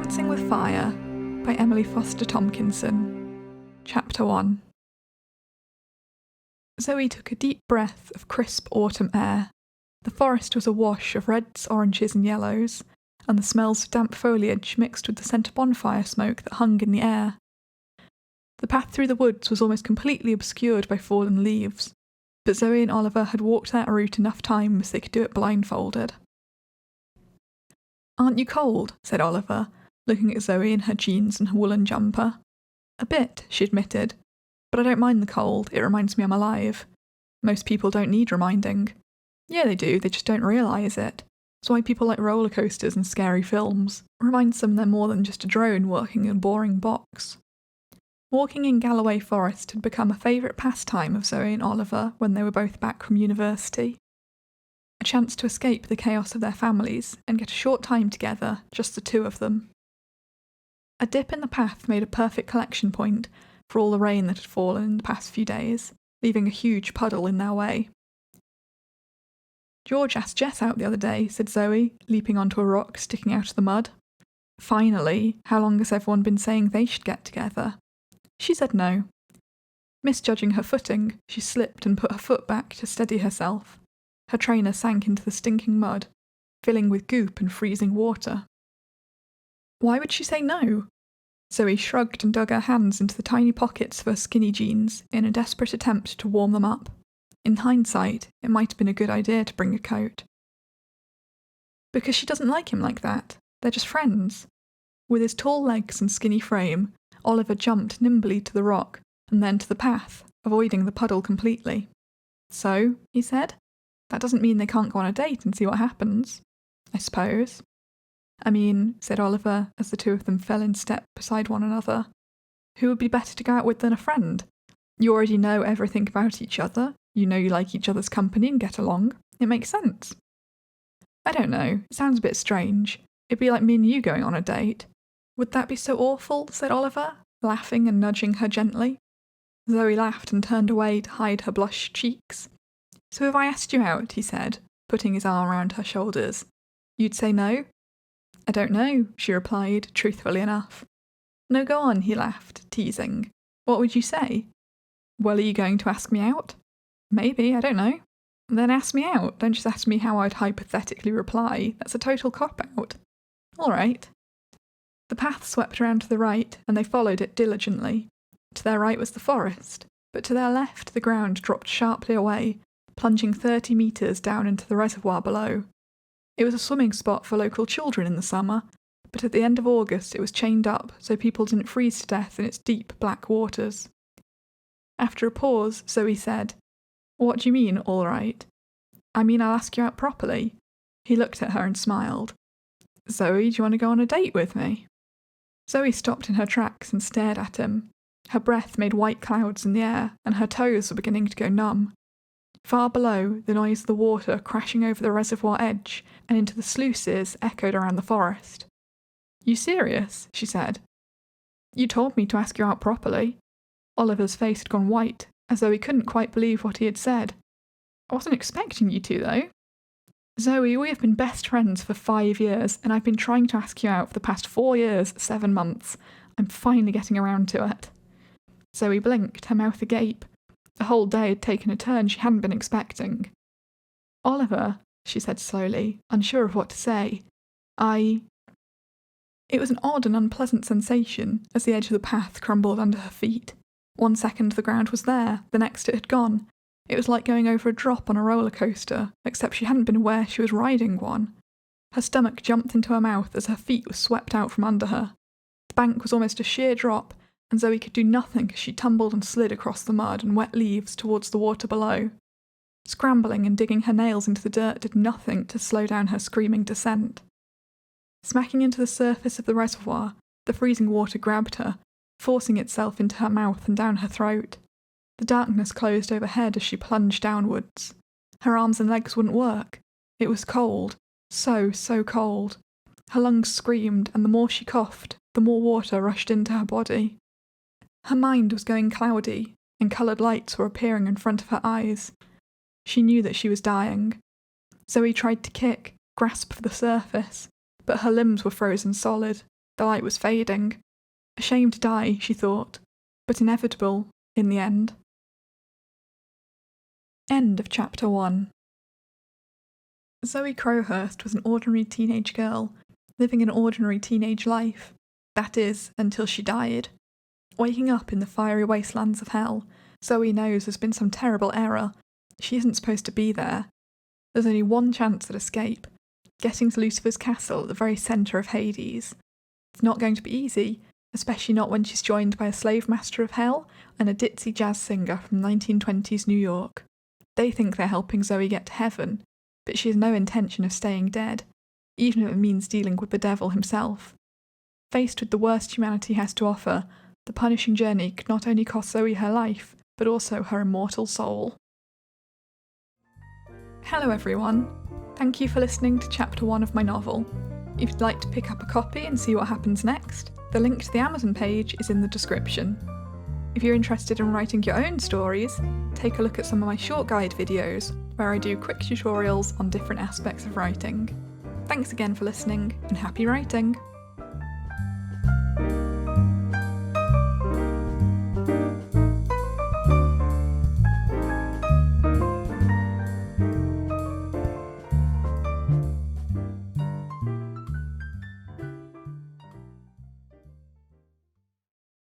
Dancing with Fire by Emily Foster Tomkinson. Chapter 1. Zoe took a deep breath of crisp autumn air. The forest was awash of reds, oranges and yellows, and the smells of damp foliage mixed with the scent of bonfire smoke that hung in the air. The path through the woods was almost completely obscured by fallen leaves, but Zoe and Oliver had walked that route enough times they could do it blindfolded. "Aren't you cold?" said Oliver, looking at Zoe in her jeans and her woolen jumper. "A bit," she admitted, "but I don't mind the cold, it reminds me I'm alive. Most people don't need reminding. Yeah, they do, they just don't realise it. That's why people like roller coasters and scary films. It reminds them they're more than just a drone working in a boring box." Walking in Galloway Forest had become a favourite pastime of Zoe and Oliver when they were both back from university. A chance to escape the chaos of their families and get a short time together, just the two of them. A dip in the path made a perfect collection point for all the rain that had fallen in the past few days, leaving a huge puddle in their way. "George asked Jess out the other day," said Zoe, leaping onto a rock sticking out of the mud. "Finally, how long has everyone been saying they should get together?" She said no. Misjudging her footing, she slipped and put her foot back to steady herself. Her trainer sank into the stinking mud, filling with goop and freezing water. Why would she say no? Zoe shrugged and dug her hands into the tiny pockets of her skinny jeans in a desperate attempt to warm them up. In hindsight, it might have been a good idea to bring a coat. Because she doesn't like him like that. They're just friends. With his tall legs and skinny frame, Oliver jumped nimbly to the rock and then to the path, avoiding the puddle completely. "So," he said, "that doesn't mean they can't go on a date and see what happens, I suppose." "I mean," said Oliver, as the two of them fell in step beside one another, "who would be better to go out with than a friend? You already know everything about each other, you know you like each other's company and get along. It makes sense." "I don't know, it sounds a bit strange. It'd be like me and you going on a date." "Would that be so awful?" said Oliver, laughing and nudging her gently. Zoe laughed and turned away to hide her blushed cheeks. "So if I asked you out," he said, putting his arm around her shoulders, "you'd say no?" "I don't know," she replied, truthfully enough. "No, go on," he laughed, teasing. "What would you say?" "Well, are you going to ask me out?" "Maybe, I don't know." "Then ask me out, don't just ask me how I'd hypothetically reply. That's a total cop-out." "All right." The path swept around to the right, and they followed it diligently. To their right was the forest, but to their left the ground dropped sharply away, plunging 30 metres down into the reservoir below. It was a swimming spot for local children in the summer, but at the end of August it was chained up so people didn't freeze to death in its deep black waters. After a pause, Zoe said, "What do you mean, all right?" "I mean I'll ask you out properly." He looked at her and smiled. "Zoe, do you want to go on a date with me?" Zoe stopped in her tracks and stared at him. Her breath made white clouds in the air, and her toes were beginning to go numb. Far below, the noise of the water crashing over the reservoir edge and into the sluices echoed around the forest. "You serious?" she said. "You told me to ask you out properly." Oliver's face had gone white, as though he couldn't quite believe what he had said. "I wasn't expecting you to, though." "Zoe, we have been best friends for 5 years, and I've been trying to ask you out for the past 4 years, 7 months. I'm finally getting around to it." Zoe blinked, her mouth agape. The whole day had taken a turn she hadn't been expecting. "Oliver," she said slowly, unsure of what to say, It was an odd and unpleasant sensation as the edge of the path crumbled under her feet. 1 second the ground was there, the next it had gone. It was like going over a drop on a roller coaster, except she hadn't been aware she was riding one. Her stomach jumped into her mouth as her feet were swept out from under her. The bank was almost a sheer drop, and Zoe could do nothing as she tumbled and slid across the mud and wet leaves towards the water below. Scrambling and digging her nails into the dirt did nothing to slow down her screaming descent. Smacking into the surface of the reservoir, the freezing water grabbed her, forcing itself into her mouth and down her throat. The darkness closed overhead as she plunged downwards. Her arms and legs wouldn't work. It was cold. So cold. Her lungs screamed, and the more she coughed, the more water rushed into her body. Her mind was going cloudy, and coloured lights were appearing in front of her eyes. She knew that she was dying. Zoe tried to kick, grasp for the surface, but her limbs were frozen solid. The light was fading. A shame to die, she thought, but inevitable in the end. End of Chapter 1. Zoe Crowhurst was an ordinary teenage girl, living an ordinary teenage life. That is, until she died. Waking up in the fiery wastelands of hell, Zoe knows there's been some terrible error. She isn't supposed to be there. There's only one chance at escape, getting to Lucifer's castle at the very centre of Hades. It's not going to be easy, especially not when she's joined by a slave master of hell and a ditzy jazz singer from 1920s New York. They think they're helping Zoe get to heaven, but she has no intention of staying dead, even if it means dealing with the devil himself. Faced with the worst humanity has to offer, the punishing journey could not only cost Zoe her life, but also her immortal soul. Hello everyone. Thank you for listening to Chapter 1 of my novel. If you'd like to pick up a copy and see what happens next, the link to the Amazon page is in the description. If you're interested in writing your own stories, take a look at some of my short guide videos, where I do quick tutorials on different aspects of writing. Thanks again for listening, and happy writing!